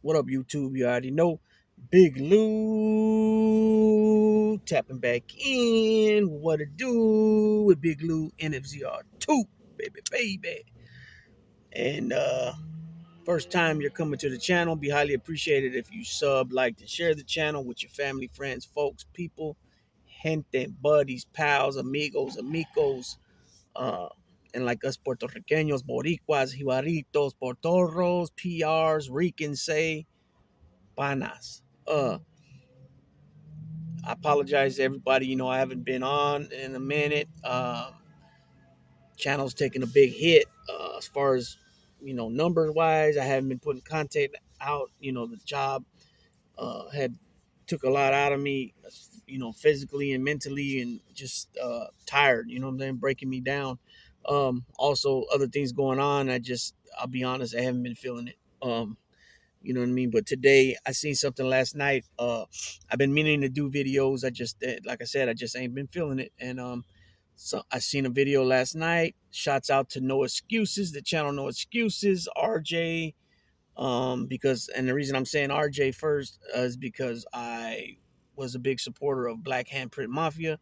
What up, YouTube? You already know. Big Lou tapping back in. What to do with Big Lou NFZR2, baby. And first time you're coming to the channel, be highly appreciated if you sub, like, and share the channel with your family, friends, folks, people, gente, buddies, pals, amigos, amicos, uh, and like us Puerto Ricanos, Boricuas, Jibaritos, Portorros, PRs, Ricans say, panas. I apologize to everybody. I haven't been on in a minute. Channel's taking a big hit as far as numbers wise. I haven't been putting content out. The job had took a lot out of me, physically and mentally, and just tired. You know what I'm saying, breaking me down. Also, other things going on. I'll be honest, I haven't been feeling it. You know what I mean? But today I seen something last night. I've been meaning to do videos. Like I said, I just ain't been feeling it. And so I seen a video last night. Shouts out to No Excuses, the channel No Excuses, RJ. Because and the reason I'm saying RJ first is because I was a big supporter of Black Handprint Mafia.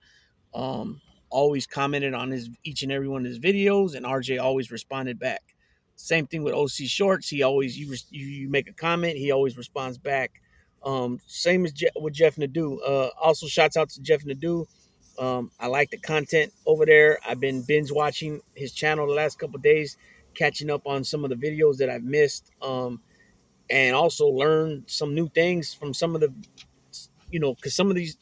um, Always commented on his each and every one of his videos, and RJ always responded back. Same thing with OC Shorts. He always you make a comment, he always responds back. Same as with Jeff Nadeau. Also, shouts out to Jeff Nadeau. I like the content over there. I've been binge watching his channel the last couple of days, catching up on some of the videos that I've missed. And also learn some new things from some of the because some of these,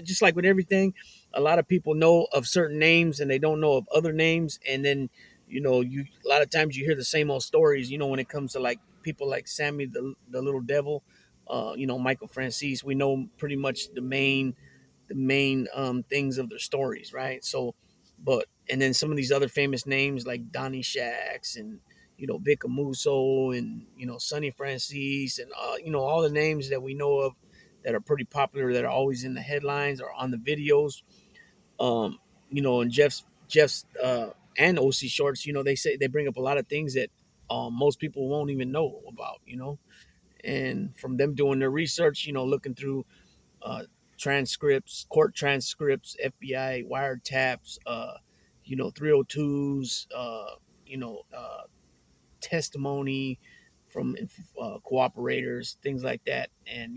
just like with everything, a lot of people know of certain names and they don't know of other names. And then, you a lot of times you hear the same old stories, when it comes to like people like Sammy the Little Devil, Michael Francis. We know pretty much the main things of their stories, right? So, but and then some of these other famous names like Donnie Shax and Vic Amuso and Sonny Francis and all the names that we know of that are pretty popular, that are always in the headlines or on the videos. Um, and Jeff's and OC Shorts, they say they bring up a lot of things that most people won't even know about, and from them doing their research, looking through uh, transcripts, court transcripts, FBI wiretaps, 302s, testimony from cooperators, things like that. And,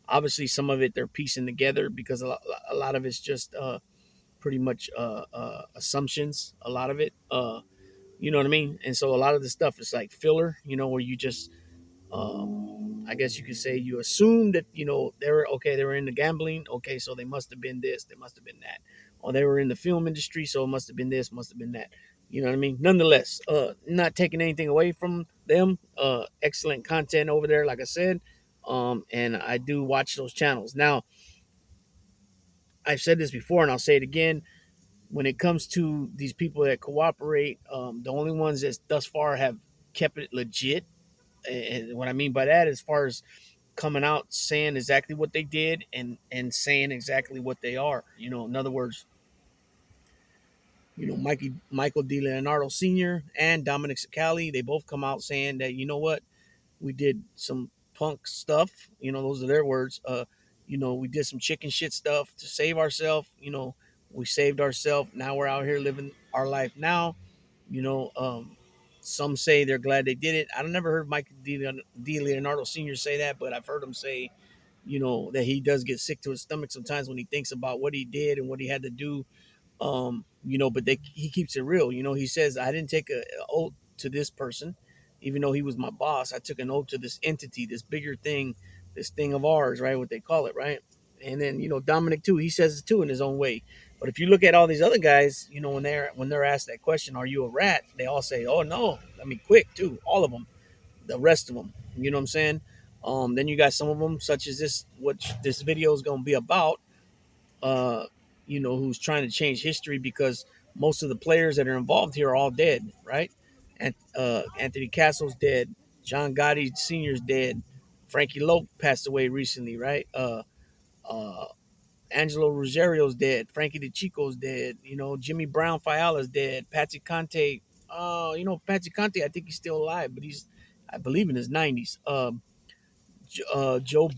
obviously some of it they're piecing together because a lot of it's just pretty much assumptions, a lot of it. You know what I mean? And so a lot of the stuff is like filler, where you just I guess you could say you assume that they were in the gambling. Okay, so they must have been this, they must have been that, or they were in the film industry, so it must have been this, must have been that. You know what I mean? Nonetheless, not taking anything away from them. Excellent content over there, like I said. And I do watch those channels. Now, I've said this before, and I'll say it again. When it comes to these people that cooperate, the only ones that thus far have kept it legit, and what I mean by that, as far as coming out saying exactly what they did and saying exactly what they are. In other words, Michael D. Leonardo Sr. and Dominic Sicali, they both come out saying that, what, we did some punk stuff. Those are their words. We did some chicken shit stuff to save ourselves. We saved ourselves. Now we're out here living our life now. You know, um, some say they're glad they did it. I never heard Michael D. Leonardo Sr. say that, but I've heard him say, that he does get sick to his stomach sometimes when he thinks about what he did and what he had to do. But he keeps it real. He says, I didn't take a oath to this person, even though he was my boss. I took an oath to this entity, this bigger thing, this thing of ours, right? What they call it, right? And then, Dominic too, he says it too in his own way. But if you look at all these other guys, when they're asked that question, are you a rat? They all say, oh no. I mean, quick too, all of them, the rest of them. You know what I'm saying? Then you got some of them, such as this, what this video is going to be about, uh, who's trying to change history because most of the players that are involved here are all dead, right? And Anthony Castle's dead, John Gotti Sr.'s dead, Frankie Lope passed away recently, right? Uh, Angelo Rogerio's dead, Frankie DeChico's dead, Jimmy Brown Fiala's dead, Patsy Conte. Patsy Conte, I think he's still alive, but I believe, in his 90s. Joe Joe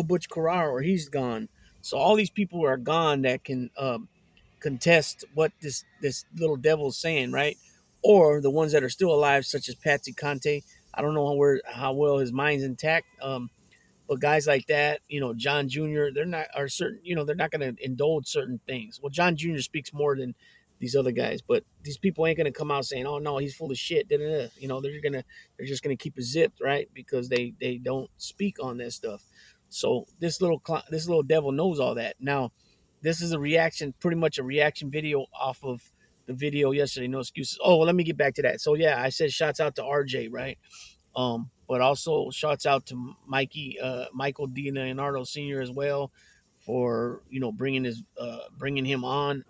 Butch Carraro, he's gone. So all these people are gone that can contest what this little devil's saying, right? Or the ones that are still alive, such as Patsy Conte. I don't know how well his mind's intact. But guys like that, John Jr., they're not are certain, they're not going to indulge certain things. Well, John Jr. speaks more than these other guys, but these people ain't going to come out saying, "Oh no, he's full of shit." Da, da, da. They're just gonna keep it zipped, right? Because they don't speak on that stuff. So this little devil knows all that. Now, this is a reaction, pretty much a reaction video off of the video yesterday. No excuses. Oh, well, let me get back to that. So yeah, I said shouts out to RJ, right? But also shouts out to Michael D. Leonardo Sr. as well for bringing him on.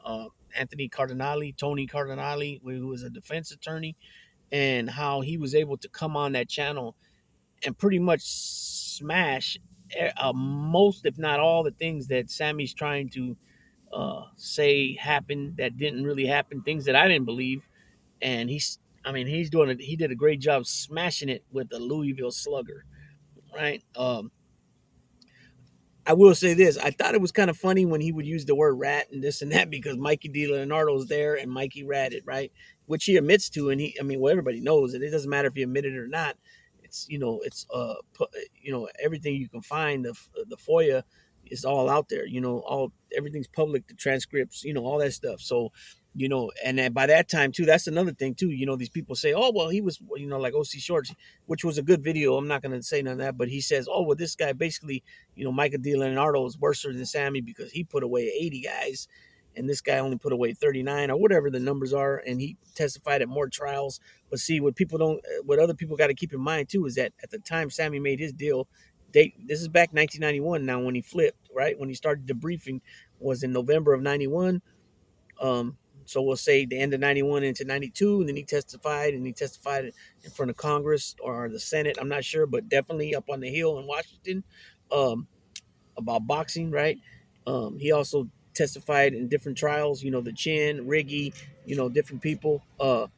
Anthony Cardinale, Tony Cardinale, who is a defense attorney, and how he was able to come on that channel and pretty much smash most, if not all, the things that Sammy's trying to say happened that didn't really happen, things that I didn't believe. And he did a great job smashing it with the Louisville Slugger, right? I will say this: I thought it was kind of funny when he would use the word rat and this and that because Mikey D. Leonardo's there and Mikey ratted, right? Which he admits to, and well, everybody knows it. It doesn't matter if he admitted it or not. It's everything you can find, the FOIA is all out there. Everything's public, the transcripts, all that stuff. So, and then by that time too, that's another thing too. These people say, oh well, he was, like OC Shorts, which was a good video. I'm not going to say none of that, but he says, oh well, this guy basically, Michael D. Leonardo is worse than Sammy because he put away 80 guys, and this guy only put away 39 or whatever the numbers are, and he testified at more trials. But see, what other people got to keep in mind too is that at the time Sammy made his deal, this is back 1991 now when he flipped, right? When he started debriefing was in November of 91. So we'll say the end of 91 into 92, and then he testified in front of Congress or the Senate. I'm not sure, but definitely up on the Hill in Washington. About boxing, right? He also testified in different trials, the Chin, Riggy, different people. That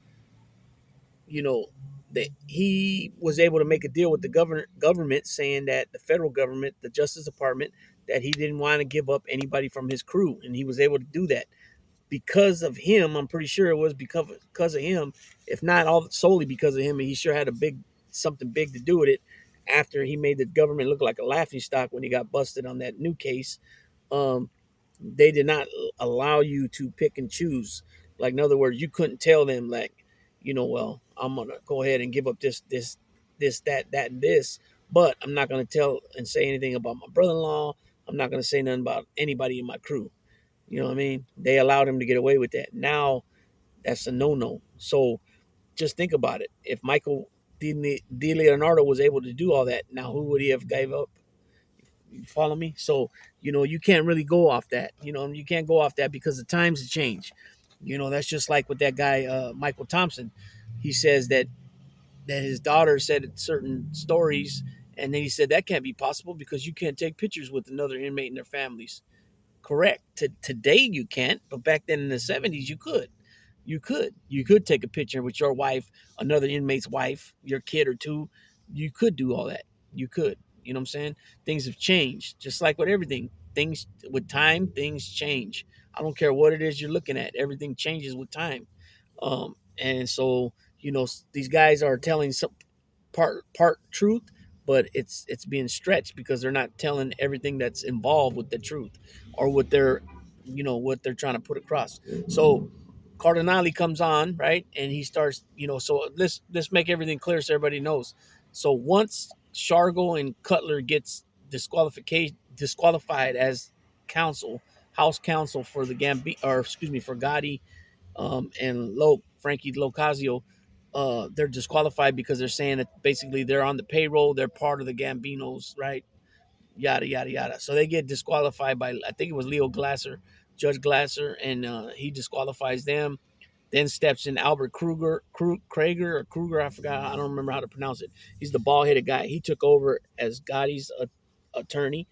he was able to make a deal with the government saying that the federal government, the Justice Department, that he didn't want to give up anybody from his crew, and he was able to do that because of him. I'm pretty sure it was because of him, if not all solely because of him. And he sure had something big to do with it after he made the government look like a laughing stock when he got busted on that new case. Um, they did not allow you to pick and choose. Like, in other words, you couldn't tell them like, well, I'm gonna go ahead and give up this, that, and this, but I'm not gonna tell and say anything about my brother-in-law. I'm not gonna say nothing about anybody in my crew. You know what I mean? They allowed him to get away with that. Now that's a no-no. So just think about it. If Michael D. Leonardo was able to do all that, now who would he have gave up? You follow me? So, you can't really go off that. You can't go off that because the times have changed. That's just like with that guy, Michael Thompson. He says that his daughter said certain stories, and then he said that can't be possible because you can't take pictures with another inmate and their families. Correct. Today you can't, but back then in the 70s you could. You could take a picture with your wife, another inmate's wife, your kid or two. You could do all that. You could. You know what I'm saying? Things have changed. Just like with everything. Things with time, things change. I don't care what it is you're looking at. Everything changes with time. And so, these guys are telling some part truth, but it's being stretched because they're not telling everything that's involved with the truth or what they're trying to put across. So Cardinale comes on, right, and he starts, so let's make everything clear so everybody knows. So once Shargo and Cutler gets disqualified as house counsel for the for Gotti, and Frankie Locasio, they're disqualified because they're saying that basically they're on the payroll, they're part of the Gambinos, right? Yada yada yada. So they get disqualified by, I think it was Judge Glasser, and he disqualifies them. Then steps in Albert Kruger. I forgot. I don't remember how to pronounce it. He's the bald-headed guy. He took over as Gotti's attorney,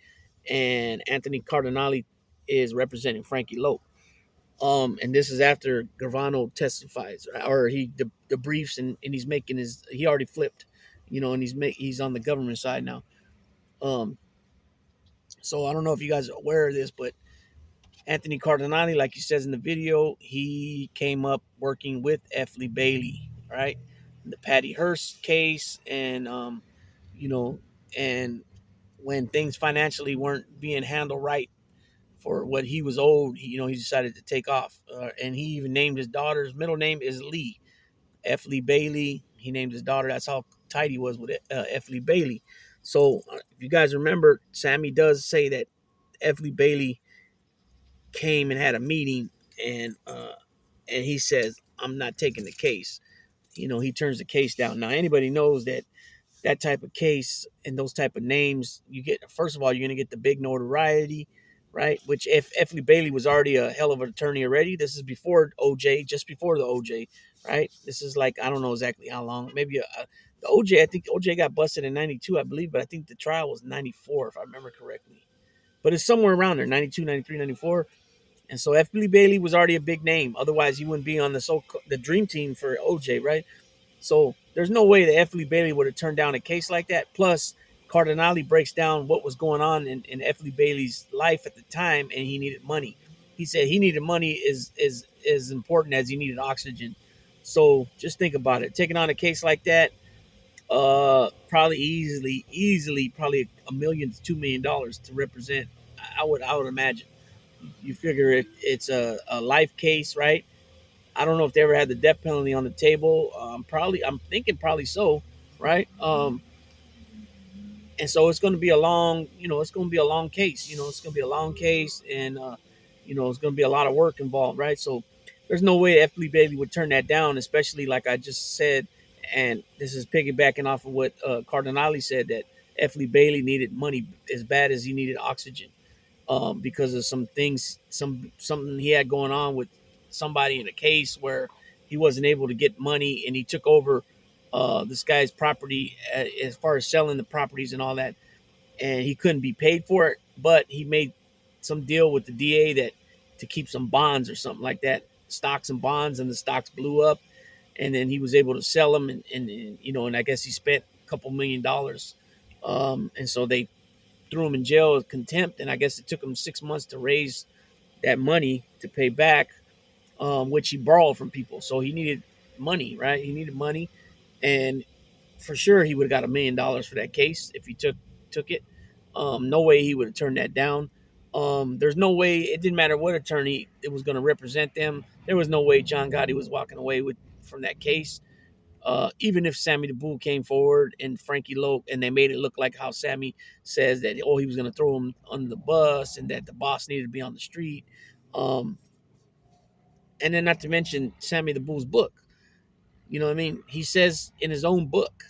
and Anthony Cardinale is representing Frankie Lope. And this is after Gravano testifies, or he debriefs, and he already flipped. and he's on the government side now. Um, so I don't know if you guys are aware of this, but Anthony Cardinale, like he says in the video, he came up working with F. Lee Bailey, right? The Patty Hearst case, and you know, and when things financially weren't being handled right for what he was owed, he decided to take off, and he even named his daughter's middle name is Lee, F. Lee Bailey. He named his daughter. That's how tight he was with F. Lee Bailey. So if you guys remember, Sammy does say that F. Lee Bailey came and had a meeting, and he says, "I'm not taking the case." He turns the case down. Now anybody knows that type of case and those type of names, you get, first of all, you're gonna get the big notoriety, right? Which if F. Lee Bailey was already a hell of an attorney already. This is before OJ, just before the OJ, right? This is like, I don't know exactly how long. Maybe the OJ. I think OJ got busted in '92, I believe, but I think the trial was '94, if I remember correctly. But it's somewhere around there, '92, '93, '94. And so F. Lee Bailey was already a big name. Otherwise, he wouldn't be on the dream team for OJ, right? So there's no way that F. Lee Bailey would have turned down a case like that. Plus, Cardinale breaks down what was going on in F. Lee Bailey's life at the time, and he needed money. He said he needed money is as important as he needed oxygen. So just think about it. Taking on a case like that, probably easily, probably $1 million to $2 million to represent. I would imagine. You figure it's a life case, right? I don't know if they ever had the death penalty on the table. I'm thinking probably so, right? And so it's going to be a long, it's going to be a long case. It's going to be a long case, and it's going to be a lot of work involved, right? So there's no way F. Lee Bailey would turn that down, especially like I just said. And this is piggybacking off of what Cardinale said, that F. Lee Bailey needed money as bad as he needed oxygen, because of some things, something he had going on with somebody in a case where he wasn't able to get money, and he took over this guy's property, as far as selling the properties and all that, and he couldn't be paid for it. But he made some deal with the DA that to keep some bonds or something like that, stocks and bonds, and the stocks blew up, and then he was able to sell them, and I guess he spent a couple $1 million, and so they threw him in jail with contempt, and I guess it took him 6 months to raise that money to pay back, which he borrowed from people. So he needed money, right? He needed money, and for sure he would have got $1 million for that case if he took it. No way he would have turned that down. There's no way, it didn't matter what attorney it was going to represent them. There was no way John Gotti was walking away from that case. Even if Sammy the Bull came forward and Frankie Loke, and they made it look like how Sammy says that, he was going to throw him under the bus and that the boss needed to be on the street. Um, and then not to mention Sammy the Bull's book. You know what I mean? He says in his own book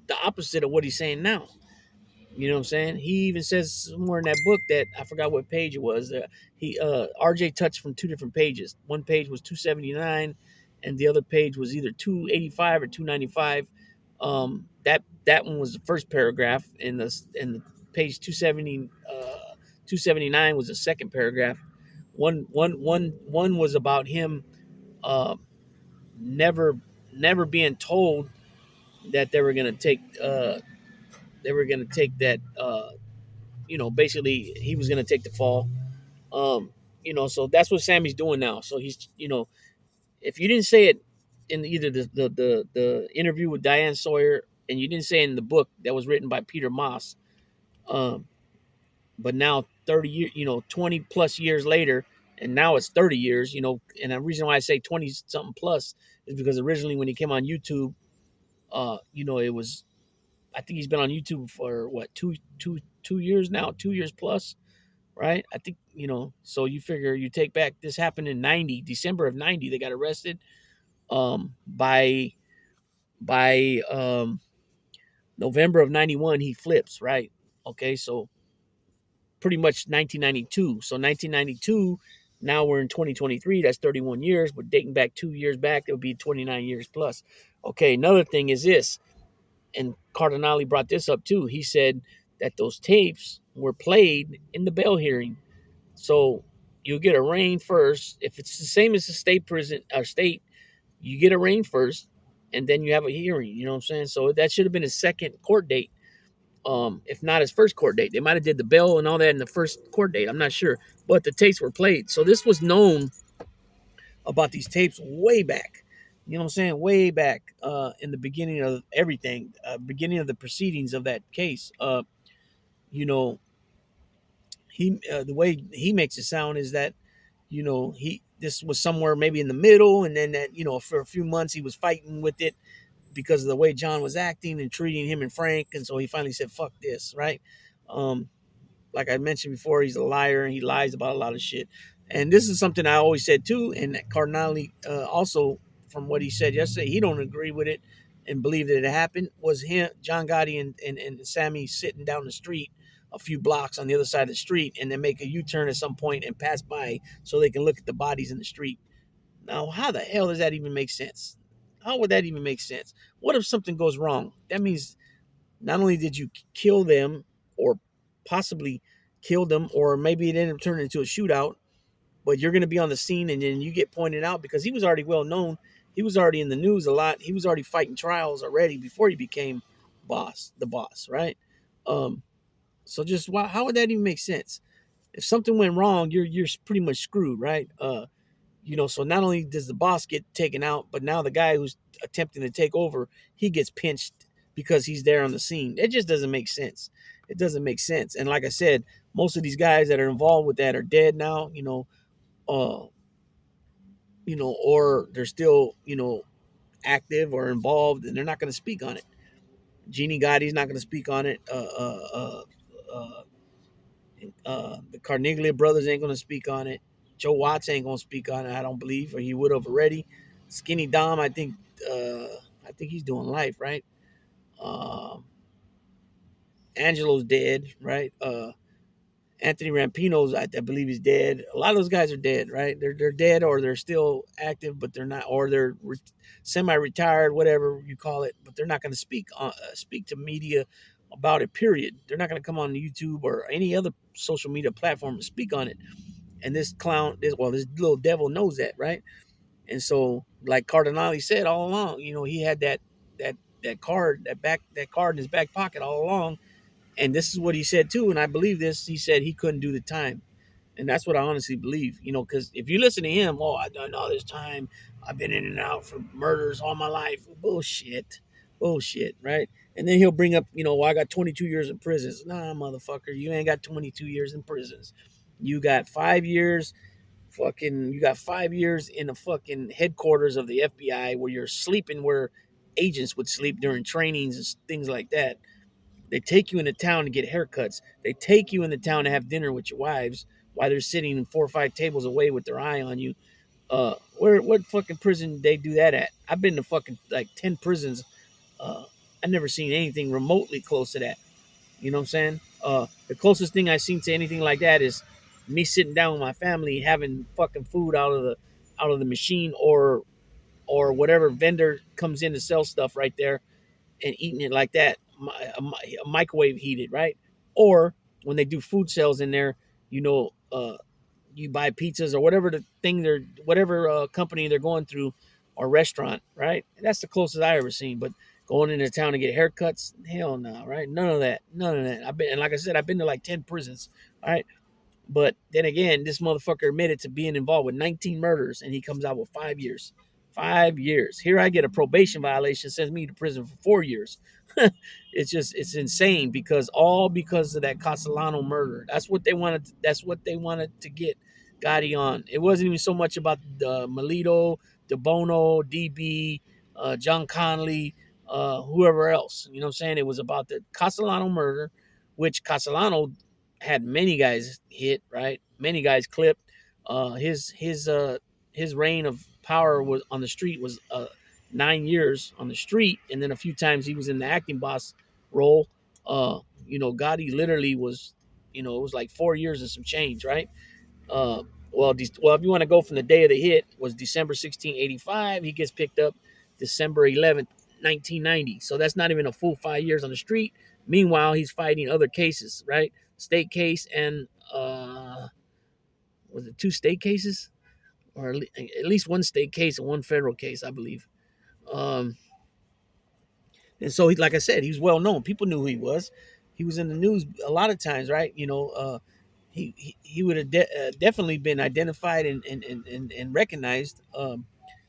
the opposite of what he's saying now. You know what I'm saying? He even says somewhere in that book that I forgot what page it was. He RJ touched from two different pages. One page was 279, and the other page was either 285 or 295. That one was the first paragraph, and the page 279 was the second paragraph. One was about him uh, never never being told that they were going to take that, basically he was going to take the fall. So that's what Sammy's doing now. So he's, if you didn't say it in either the interview with Diane Sawyer, and you didn't say it in the book that was written by Peter Moss, um, but now 30 years, 20 plus years later, and now it's 30 years, and the reason why I say 20 something plus is because originally when he came on YouTube, it was, I think he's been on YouTube for what, 2 years now, 2 years plus, right? I think, so you figure, you take back, this happened in December of '90, they got arrested. By November of '91, he flips, right? Okay, so pretty much 1992. So 1992, now we're in 2023, that's 31 years, but dating back 2 years back, it would be 29 years plus. Okay, another thing is this, and Cardinale brought this up too. He said that those tapes were played in the bail hearing. So you'll get arraigned first. If it's the same as the state prison or state, you get arraigned first, and then you have a hearing. You know what I'm saying? So that should have been his second court date, if not his first court date. They might have did the bail and all that in the first court date. I'm not sure, but the tapes were played, so this was known about these tapes way back. You know what I'm saying? Way back in the beginning of everything, beginning of the proceedings of that case. You know, he the way he makes it sound is that he this was somewhere maybe in the middle, and then that for a few months he was fighting with it because of the way John was acting and treating him and Frank, and so he finally said, "Fuck this," right? Um, like I mentioned before, he's a liar and he lies about a lot of shit. And this is something I always said too. And Cardinale also, from what he said yesterday, he don't agree with it and believe that it happened. Was him, John Gotti, and Sammy sitting down the street a few blocks on the other side of the street, and then make a U-turn at some point and pass by so they can look at the bodies in the street. Now, how the hell does that even make sense? How would that even make sense? What if something goes wrong? That means not only did you kill them or possibly kill them, or maybe it ended up turning into a shootout, but you're going to be on the scene and then you get pointed out because he was already well known. He was already in the news a lot. He was already fighting trials already before he became the boss, right? Um, so just how would that even make sense? If something went wrong, you're pretty much screwed, right? So not only does the boss get taken out, but now the guy who's attempting to take over, he gets pinched because he's there on the scene. It just doesn't make sense. It doesn't make sense. And like I said, most of these guys that are involved with that are dead now, uh, or they're still, active or involved, and they're not going to speak on it. Jeannie Gotti's not going to speak on it. Uh, the Carneglia brothers ain't going to speak on it. Joe Watts ain't going to speak on it, I don't believe, or he would have already. Skinny Dom, I think he's doing life, right? Um, Angelo's dead, right? Anthony Rampino's, I believe he's dead. A lot of those guys are dead, right? They're dead, or they're still active, but they're not, or they're semi-retired, whatever you call it. But they're not going to speak to media about it. Period. They're not going to come on YouTube or any other social media platform to speak on it. And this clown, this little devil knows that, right? And so, like Cardinale said all along, he had that that card in his back pocket all along. And this is what he said too, and I believe this. He said he couldn't do the time, and that's what I honestly believe. Because if you listen to him, I've done all this time. I've been in and out for murders all my life. Bullshit, bullshit, right? And then he'll bring up, I got 22 years in prisons. Nah, motherfucker, you ain't got 22 years in prisons. You got 5 years. You got 5 years in the fucking headquarters of the FBI where you're sleeping where agents would sleep during trainings and things like that. They take you into town to get haircuts. They take you into town to have dinner with your wives while they're sitting 4 or 5 tables away with their eye on you. What fucking prison they do that at? I've been to fucking like 10 prisons. I've never seen anything remotely close to that. You know what I'm saying? The closest thing I've seen to anything like that is me sitting down with my family having fucking food out of the machine, or whatever vendor comes in to sell stuff right there, and eating it like that, microwave heated, right? Or when they do food sales in there, you buy pizzas or whatever whatever company they're going through, or restaurant, right? And that's the closest I ever seen. But going into town to get haircuts, hell no, right? None of that, none of that. And like I said, I've been to like 10 prisons, all right? But then again, this motherfucker admitted to being involved with 19 murders, and he comes out with 5 years. 5 years. Here I get a probation violation, sends me to prison for 4 years. It's insane, because of that Castellano murder. That's what they wanted. That's what they wanted to get Gotti on. It wasn't even so much about the Melito, DeBono, DB, John Connolly, whoever else. You know what I'm saying? It was about the Castellano murder, which Castellano had many guys hit, right? Many guys clipped. His reign of power was on the street was 9 years on the street, and then a few times he was in the acting boss role. Gotti literally was, it was like 4 years and some change, right? Uh, if you want to go from the day of the hit, was December 16, 85. He gets picked up December 11th, 1990. So that's not even a full 5 years on the street. Meanwhile, he's fighting other cases, right? State case and was it two state cases, or at least one state case and one federal case, I believe. Um, And so, he, like I said, he was well known. People knew who he was. He was in the news a lot of times, right? He would have definitely been identified and recognized.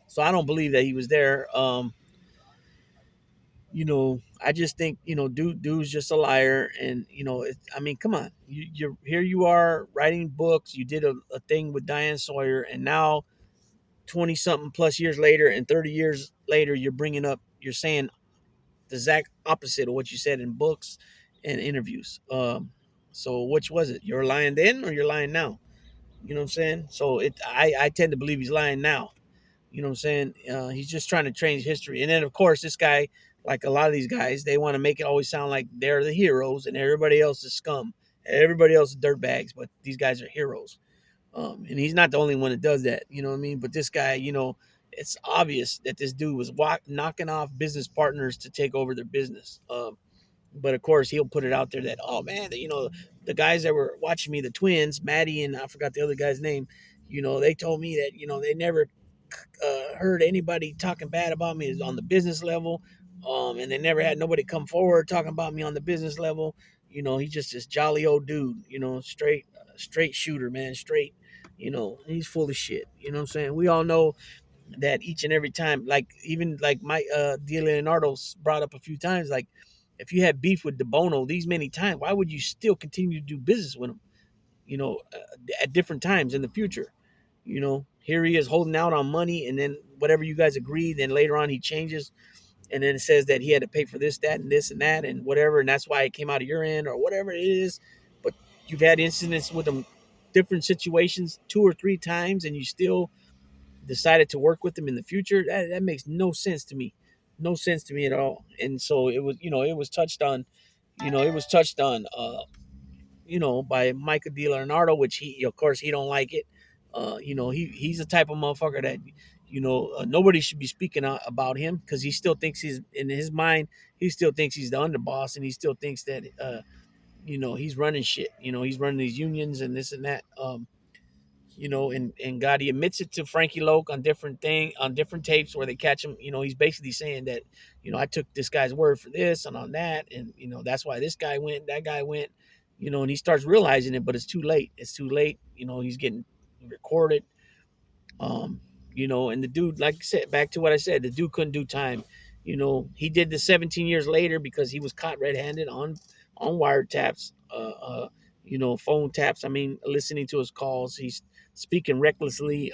So I don't believe that he was there. I just think dude's just a liar, and I mean, come on, you're here. You are writing books. You did a thing with Diane Sawyer, and now 20 something plus years later, and 30 years later, you're saying the exact opposite of what you said in books and interviews. So which was it? You're lying then, or you're lying now? You know what I'm saying? So I tend to believe he's lying now. You know what I'm saying? He's just trying to change history. And then, of course, this guy, like a lot of these guys, they want to make it always sound like they're the heroes and everybody else is scum. Everybody else is dirtbags, but these guys are heroes. And he's not the only one that does that. You know what I mean? But this guy, it's obvious that this dude was knocking off business partners to take over their business. But of course, he'll put it out there that, oh man, the guys that were watching me, the twins, Maddie and I forgot the other guy's name, they told me that they never heard anybody talking bad about me on the business level, and they never had nobody come forward talking about me on the business level. He's just this jolly old dude. Straight shooter, man, straight. He's full of shit. You know what I'm saying? We all know that each and every time, like even like my Leonardo brought up a few times, like if you had beef with DeBono these many times, why would you still continue to do business with him? At different times in the future. Here he is holding out on money, and then whatever you guys agree, then later on he changes, and then it says that he had to pay for this, that, and this, and that, and whatever, and that's why it came out of your end or whatever it is. But you've had incidents with him, different situations, 2 or 3 times, and you still decided to work with him in the future. That makes no sense to me, no sense to me at all. And so it was touched on, it was touched on. By Michael DiLeonardo, which of course, he don't like it. He's the type of motherfucker that, nobody should be speaking about him because he still thinks he's in his mind. He still thinks he's the underboss, and he still thinks that, he's running shit. He's running these unions and this and that. And God, he admits it to Frankie Loke on different tapes where they catch him. He's basically saying that, I took this guy's word for this and on that, and that's why this guy went, that guy went, and he starts realizing it, but it's too late. It's too late. He's getting recorded. And the dude, like I said, back to what I said, the dude couldn't do time. He did the 17 years later because he was caught red-handed on wiretaps, phone taps. I mean, listening to his calls. He's speaking recklessly.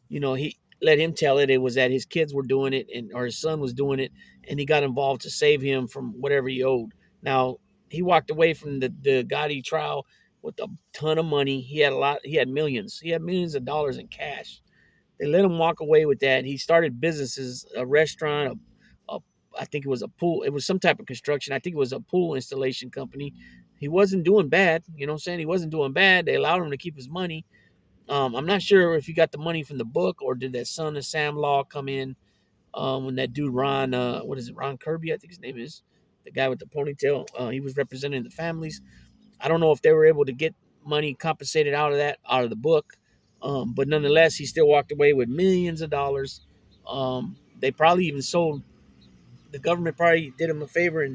He let him tell it. It was that his kids were doing it, or his son was doing it, and he got involved to save him from whatever he owed. Now he walked away from the Gotti trial with a ton of money. He had a lot. He had millions. He had millions of dollars in cash. They let him walk away with that. He started businesses, a restaurant, a I think it was a pool. It was some type of construction. I think it was a pool installation company. He wasn't doing bad. You know what I'm saying? He wasn't doing bad. They allowed him to keep his money. I'm not sure if he got the money from the book or did that son of Sam Law come in when that dude Ron, what is it, Ron Kirby, I think his name is, the guy with the ponytail. He was representing the families. I don't know if they were able to get money compensated out of the book, but nonetheless, he still walked away with millions of dollars. They probably even sold. The government probably did him a favor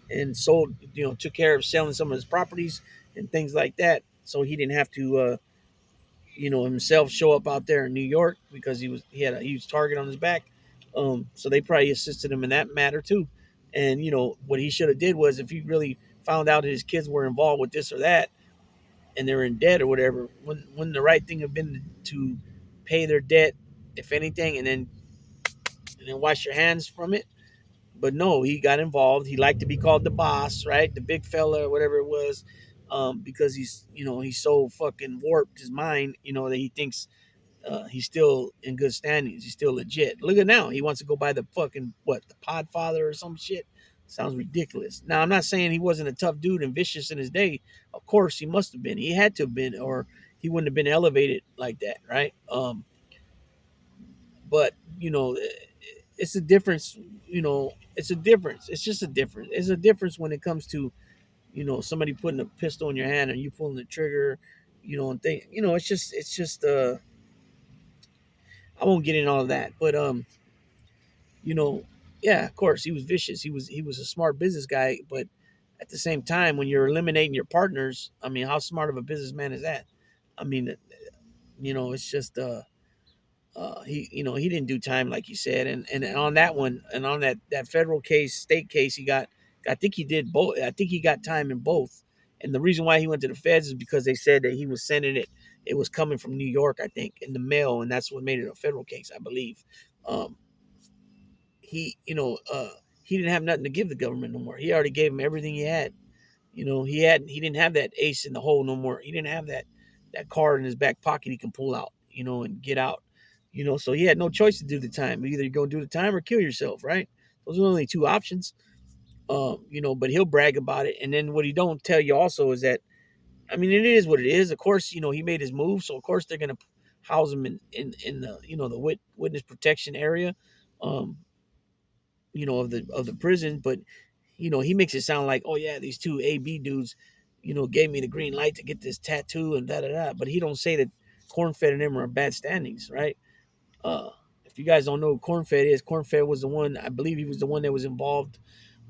and sold, took care of selling some of his properties and things like that, so he didn't have to. Himself show up out there in New York because he had a huge target on his back. So they probably assisted him in that matter too. And what he should have did was if he really found out that his kids were involved with this or that and they're in debt or whatever, wouldn't the right thing have been to pay their debt, if anything, and then wash your hands from it? But no, he got involved. He liked to be called the boss, right? The big fella or whatever it was. Because he's so fucking warped his mind, that he thinks he's still in good standings. He's still legit. Look at now. He wants to go by the fucking, the Podfather or some shit. Sounds ridiculous. Now, I'm not saying he wasn't a tough dude and vicious in his day. Of course, he must have been. He had to have been, or he wouldn't have been elevated like that, right? But, it's a difference. It's a difference. It's just a difference. It's a difference when it comes to, somebody putting a pistol in your hand and you pulling the trigger, and think, I won't get in all of that, but you know, Yeah, of course, he was vicious. He was a smart business guy, but at the same time, when you're eliminating your partners, I mean, how smart of a businessman is that? I mean, it's just he didn't do time like you said, and on that one, and on that federal case, state case, he got. I think he did both. I think he got time in both. And the reason why he went to the feds is because they said that he was sending it. It was coming from New York, I think, in the mail, and that's what made it a federal case, I believe. Um, he didn't have nothing to give the government no more. He already gave him everything he had. He didn't have that ace in the hole no more. He didn't have that card in his back pocket he can pull out, and get out. So he had no choice to do the time. Either you go do the time or kill yourself, right? Those are only two options. But he'll brag about it. And then what he don't tell you also is that, I mean, it is what it is. Of course, he made his move, so of course they're gonna house him in the the witness protection area. Um, of the prison, but he makes it sound like, oh yeah, these two AB dudes, gave me the green light to get this tattoo and da da da. But he don't say that Cornfed and them are in bad standings, right? Uh, if you guys don't know who Cornfed is, Cornfed was the one, I believe he was the one that was involved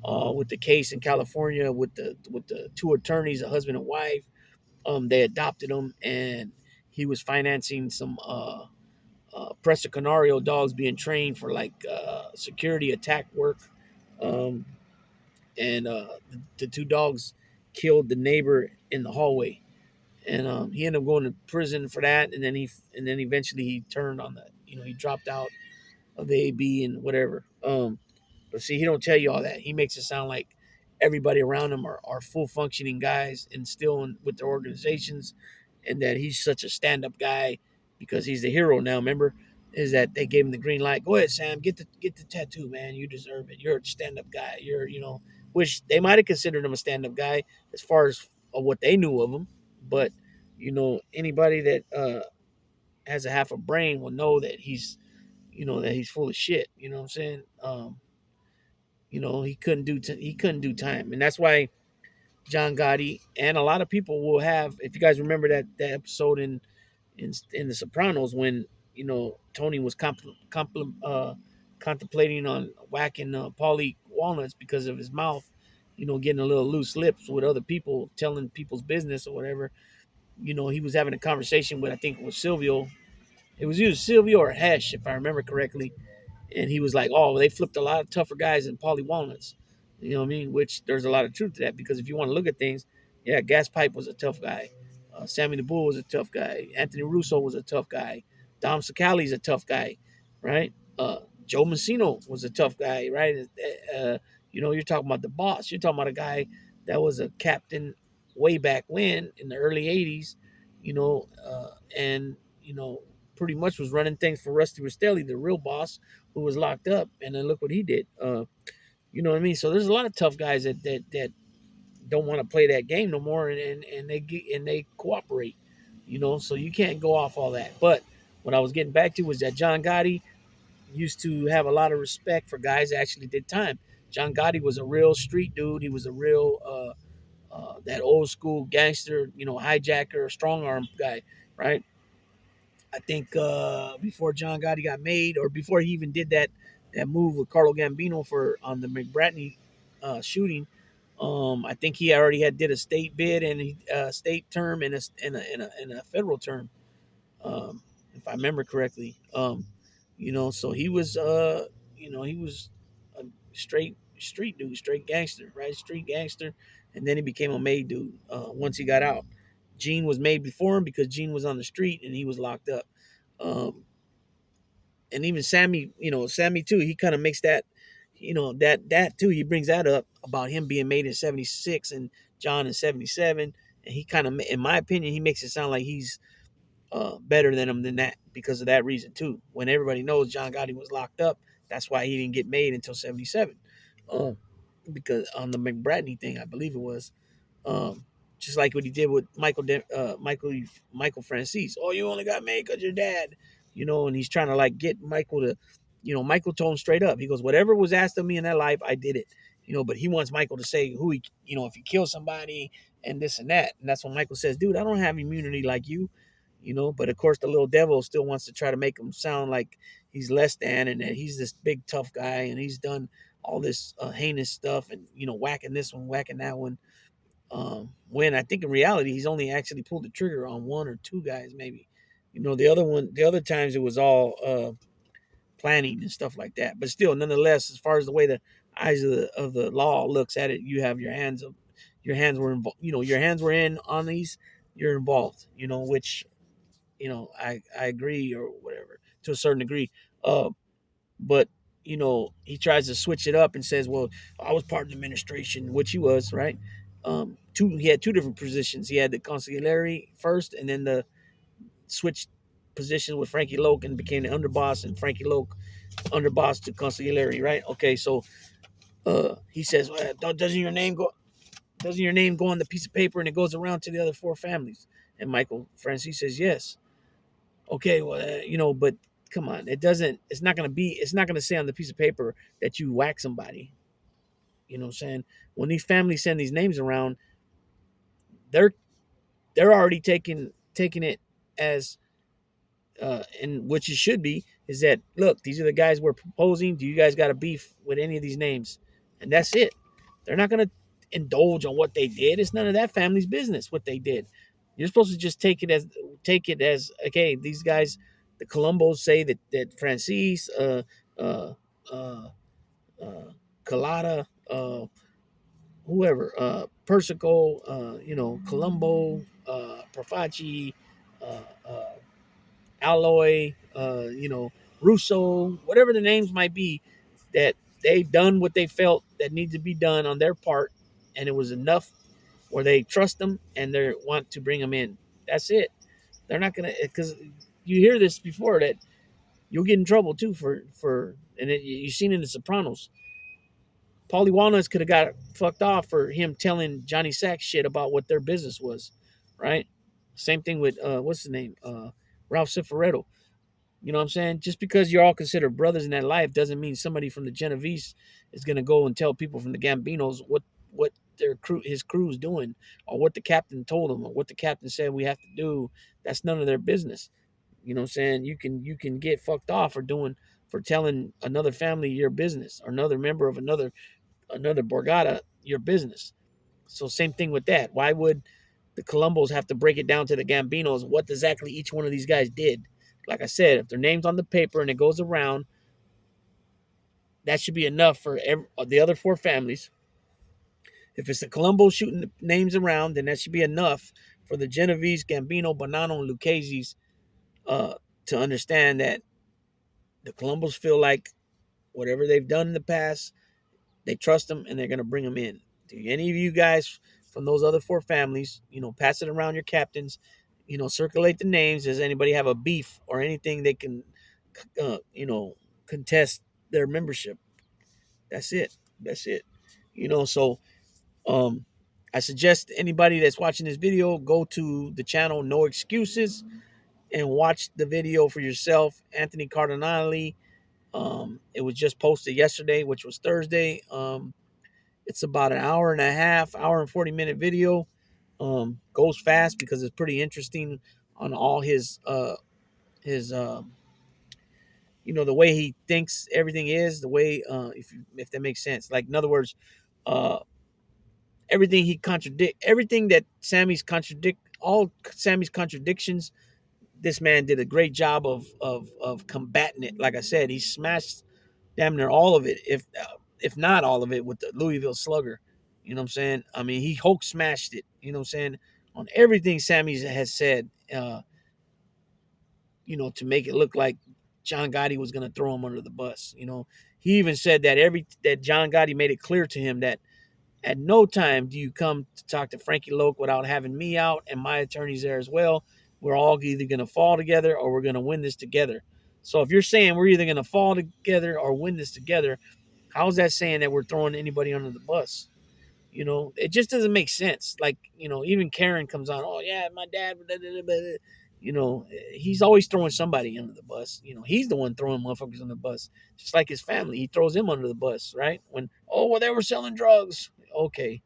with the case in California with the two attorneys, a husband and wife. They adopted him, and he was financing some Presa Canario dogs being trained for like security attack work. Um, and the two dogs killed the neighbor in the hallway, and he ended up going to prison for that. And then eventually he turned on that. He dropped out of the AB and whatever. But see, he don't tell you all that. He makes it sound like everybody around him are full functioning guys and still with their organizations, and that he's such a stand up guy because he's the hero now. Remember, is that they gave him the green light? Go ahead, Sam, get the tattoo, man. You deserve it. You're a stand up guy. Which they might have considered him a stand up guy as far as what they knew of him, but anybody that has a half a brain will know that he's full of shit. You know what I'm saying? He couldn't do time, and that's why John Gotti and a lot of people will have. If you guys remember that episode in The Sopranos when Tony was contemplating on whacking Paulie Walnuts because of his mouth, getting a little loose lips with other people, telling people's business or whatever. He was having a conversation with, I think it was Silvio. It was either Silvio or Hesh, if I remember correctly, and he was like, "Oh, they flipped a lot of tougher guys than Paulie Walnuts." You know what I mean? Which there's a lot of truth to that because if you want to look at things, yeah, Gas Pipe was a tough guy. Sammy the Bull was a tough guy. Anthony Russo was a tough guy. Dom Sicali's a tough guy, right? Joe Messino was a tough guy, right? You're talking about the boss. You're talking about a guy that was a captain way back when in the early '80s, and pretty much was running things for Rusty Rastelli, the real boss, who was locked up. And then look what he did. You know what I mean? So there's a lot of tough guys that don't want to play that game no more, and they cooperate. So you can't go off all that. But what I was getting back to was that John Gotti used to have a lot of respect for guys that actually did time. John Gotti was a real street dude. He was a real that old school gangster, hijacker, strong arm guy, right? I think before John Gotti got made, or before he even did that move with Carlo Gambino for on the McBratney shooting, I think he already had did a state bid and state term and a federal term, if I remember correctly. So he was a straight street dude, straight gangster, right? Street gangster, and then he became a made dude once he got out. Gene was made before him because Gene was on the street and he was locked up. Um, and even Sammy too, he kind of makes that, that too, he brings that up about him being made in 76 and John in 77. And he kind of, in my opinion, he makes it sound like he's better than him than that because of that reason too. When everybody knows John Gotti was locked up, that's why he didn't get made until 77. Um, because on the McBratney thing, I believe it was. Um, just like what he did with Michael Francis. Oh, you only got made because your dad, and he's trying to like get Michael to, Michael told him straight up. He goes, whatever was asked of me in that life, I did it. But he wants Michael to say who he, if he kills somebody and this and that. And that's when Michael says, dude, I don't have immunity like you, but of course the little devil still wants to try to make him sound like he's less than and that he's this big tough guy and he's done all this heinous stuff, and whacking this one, whacking that one. When I think in reality he's only actually pulled the trigger on one or two guys, maybe. The other times it was all planning and stuff like that. But still, nonetheless, as far as the way the eyes of the law looks at it, you have your hands were involved. Your hands were in on these. You're involved. Which I agree or whatever to a certain degree. But he tries to switch it up and says, "Well, I was part of the administration," which he was, right? He had two different positions. He had the consigliere first, and then the switched positions with Frankie Loke and became the underboss, and Frankie Loke underboss to consigliere, right? Okay, so he says, well, doesn't your name go on the piece of paper and it goes around to the other four families? And Michael Francis says, yes. Okay, well, but come on, it's not going to say on the piece of paper that you whack somebody. You know what I'm saying? When these families send these names around, they're already taking it as and what you should be is that, look, these are the guys we're proposing. Do you guys got a beef with any of these names? And that's it. They're not going to indulge on what they did. It's none of that family's business what they did. You're supposed to just take it as okay. These guys, the Colombos say that Francis, uh, uh, Colada, whoever, Persico, Colombo, Profaci, uh, uh, Alloy, Russo, whatever the names might be, that they've done what they felt that needs to be done on their part, and it was enough where they trust them and they want to bring them in. That's it. They're not gonna, because you hear this before that you'll get in trouble too and you've seen in The Sopranos. Paulie Walnuts could have got fucked off for him telling Johnny Sack shit about what their business was, right? Same thing with what's his name, Ralph Cifaretto. You know what I'm saying? Just because you're all considered brothers in that life doesn't mean somebody from the Genovese is going to go and tell people from the Gambinos what his crew's doing, or what the captain told them, or what the captain said we have to do. That's none of their business. You know what I'm saying? You can get fucked off for telling another family your business, or another member of another Borgata your business. So same thing with that. Why would the Colombos have to break it down to the Gambinos what exactly each one of these guys did? Like I said, if their name's on the paper and it goes around, that should be enough for the other four families. If it's the Colombo shooting the names around, then that should be enough for the Genovese, Gambino, Bonanno, and Lucchese's uh, to understand that the Colombos feel like whatever they've done in the past, they trust them and they're going to bring them in. Do any of you guys from those other four families, pass it around your captains, circulate the names. Does anybody have a beef or anything they can, uh, you know, contest their membership? That's it. That's it. So um, I suggest anybody that's watching this video go to the channel No Excuses and watch the video for yourself. Anthony Cardinale. It was just posted yesterday, which was Thursday. It's about an hour and a half, hour and 40-minute video. Goes fast because it's pretty interesting on all his the way he thinks everything is, the way if that makes sense. Like, in other words, uh everything that all Sammy's contradictions, this man did a great job of combating it. Like I said, he smashed damn near all of it, if not all of it, with the Louisville Slugger. You know what I'm saying? I mean, he Hulk smashed it. You know what I'm saying? On everything Sammy has said, to make it look like John Gotti was going to throw him under the bus. He even said that John Gotti made it clear to him that at no time do you come to talk to Frankie Loke without having me out and my attorneys there as well. We're all either going to fall together or we're going to win this together. So if you're saying we're either going to fall together or win this together, how is that saying that we're throwing anybody under the bus? It just doesn't make sense. Like, even Karen comes on, oh yeah, my dad, blah, blah, blah, blah. He's always throwing somebody under the bus. He's the one throwing motherfuckers on the bus, just like his family. He throws them under the bus, right? When, oh, well, they were selling drugs. Okay.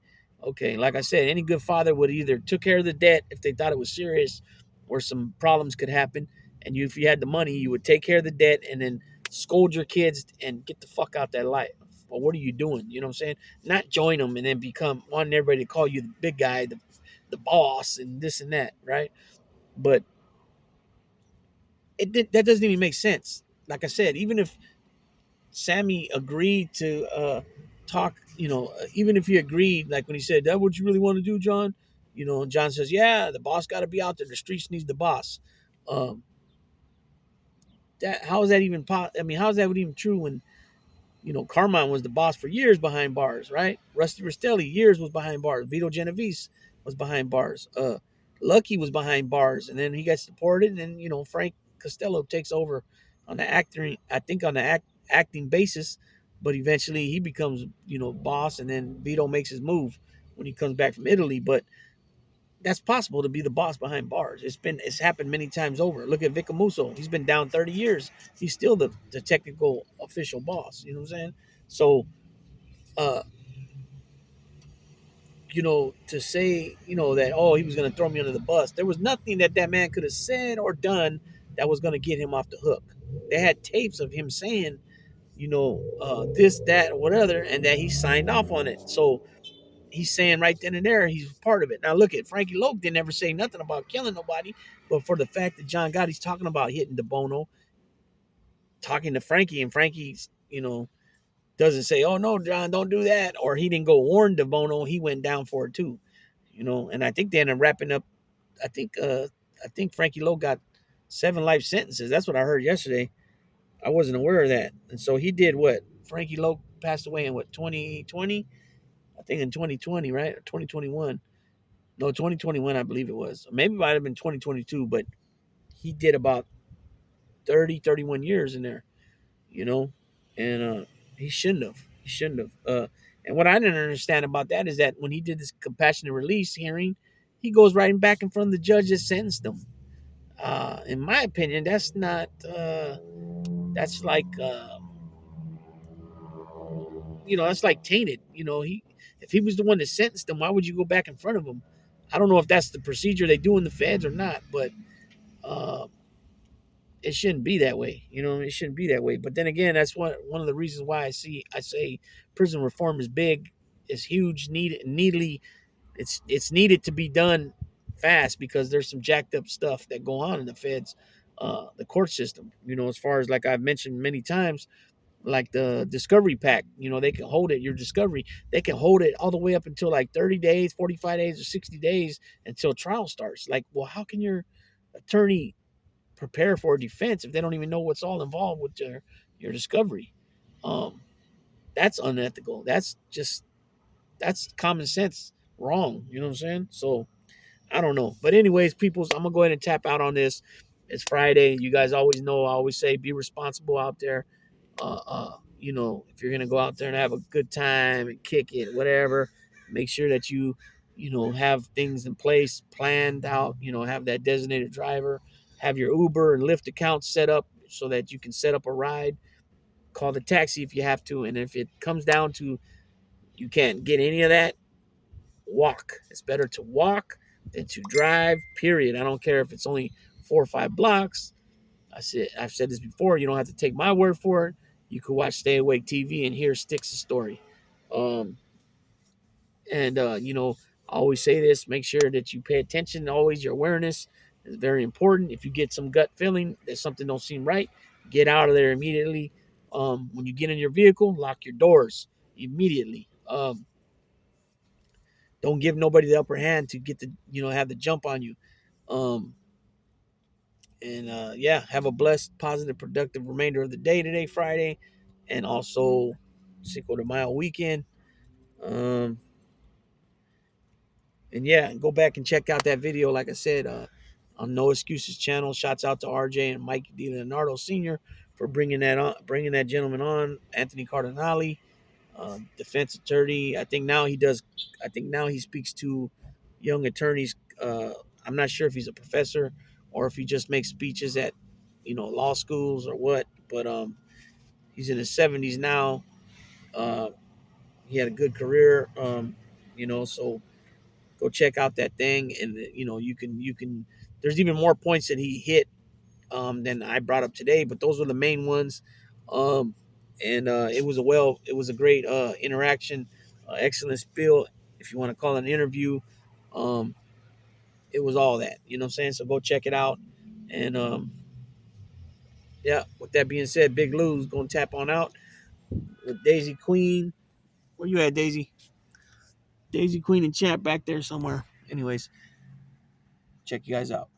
Like I said, any good father would either took care of the debt if they thought it was serious or some problems could happen. And if you had the money, you would take care of the debt and then scold your kids and get the fuck out that life. But what are you doing? You know what I'm saying? Not join them and then become wanting everybody to call you the big guy, the boss, and this and that, right? But that doesn't even make sense. Like I said, even if Sammy agreed to talk, even if he agreed, like when he said, "That what you really want to do, John?" And John says, "Yeah, the boss got to be out there. The streets needs the boss." Um, that how is that even? I mean, how is that even true when Carmine was the boss for years behind bars, right? Rusty Rastelli years was behind bars. Vito Genovese was behind bars. Lucky was behind bars, and then he gets deported, and then Frank Costello takes over on the acting. I think on the acting basis, but eventually he becomes boss, and then Vito makes his move when he comes back from Italy. But that's possible to be the boss behind bars. It's happened many times over. Look at Vic Amuso. He's been down 30 years. He's still the technical official boss. You know what I'm saying? So uh, to say, that, oh, he was gonna throw me under the bus. There was nothing that man could have said or done that was gonna get him off the hook. They had tapes of him saying, this, that, or whatever, and that he signed off on it. So he's saying right then and there he's part of it. Now look at Frankie Loke didn't ever say nothing about killing nobody, but for the fact that John Gotti's talking about hitting DeBono, talking to Frankie, and Frankie's, doesn't say, "Oh no, John, don't do that," or he didn't go warn DeBono, he went down for it too, And I think they ended up wrapping up. I think Frankie Lowe got 7 life sentences. That's what I heard yesterday. I wasn't aware of that, and so he did what? Frankie Lowe passed away in what 2020? I think in 2020, right? Or 2021. No, 2021, I believe it was. Maybe it might have been 2022, but he did about 30, 31 years in there, you know, and he shouldn't have. He shouldn't have. And what I didn't understand about that is that when he did this compassionate release hearing, he goes right back in front of the judge that sentenced him. In my opinion, that's not. That's like, that's like tainted. If he was the one that sentenced him, why would you go back in front of him? I don't know if that's the procedure they do in the feds or not, but uh, it shouldn't be that way. It shouldn't be that way. But then again, that's one of the reasons why I say prison reform is big, is huge, needly. It's needed to be done fast because there's some jacked up stuff that go on in the feds, the court system. As far as, like I've mentioned many times, like the discovery pack. They can hold it. Your discovery, they can hold it all the way up until like 30 days, 45 days, or 60 days until trial starts. Like, well, how can your attorney prepare for a defense if they don't even know what's all involved with your discovery? Um, that's unethical. That's common sense wrong. You know what I'm saying? So I don't know. But anyways, peoples, I'm gonna go ahead and tap out on this. It's Friday. You guys always know I always say be responsible out there. If you're gonna go out there and have a good time and kick it, whatever, make sure that have things in place, planned out, have that designated driver, have your Uber and Lyft account set up so that you can set up a ride, call the taxi if you have to, and if it comes down to you can't get any of that, walk. It's better to walk than to drive, period. I don't care if it's only 4 or 5 blocks. I've said this before. You don't have to take my word for it. You could watch Stay Awake TV and hear Sticks' story. Um, and I always say this: make sure that you pay attention. Always, your awareness is very important. If you get some gut feeling that something don't seem right, get out of there immediately. When you get in your vehicle, lock your doors immediately. Don't give nobody the upper hand to get the have the jump on you. Um, and yeah, have a blessed, positive, productive remainder of the day today, Friday, and also Cinco de Mayo weekend. Um, and yeah, go back and check out that video. Like I said, on No Excuses channel. Shouts out to RJ and Mike DiLeonardo Sr. for bringing that gentleman on. Anthony Cardinale, defense attorney. I think now he does. I think now he speaks to young attorneys. I'm not sure if he's a professor or if he just makes speeches at law schools or what. But he's in his 70s now. Uh, he had a good career. So go check out that thing, and you can. There's even more points that he hit than I brought up today, but those are the main ones. Um, and it was a great interaction, excellent spiel, if you want to call it an interview. Um, it was all that, you know what I'm saying? So go check it out. And yeah, with that being said, Big Lou's gonna tap on out with Daisy Queen. Where you at, Daisy? Daisy Queen and Champ back there somewhere. Anyways, check you guys out.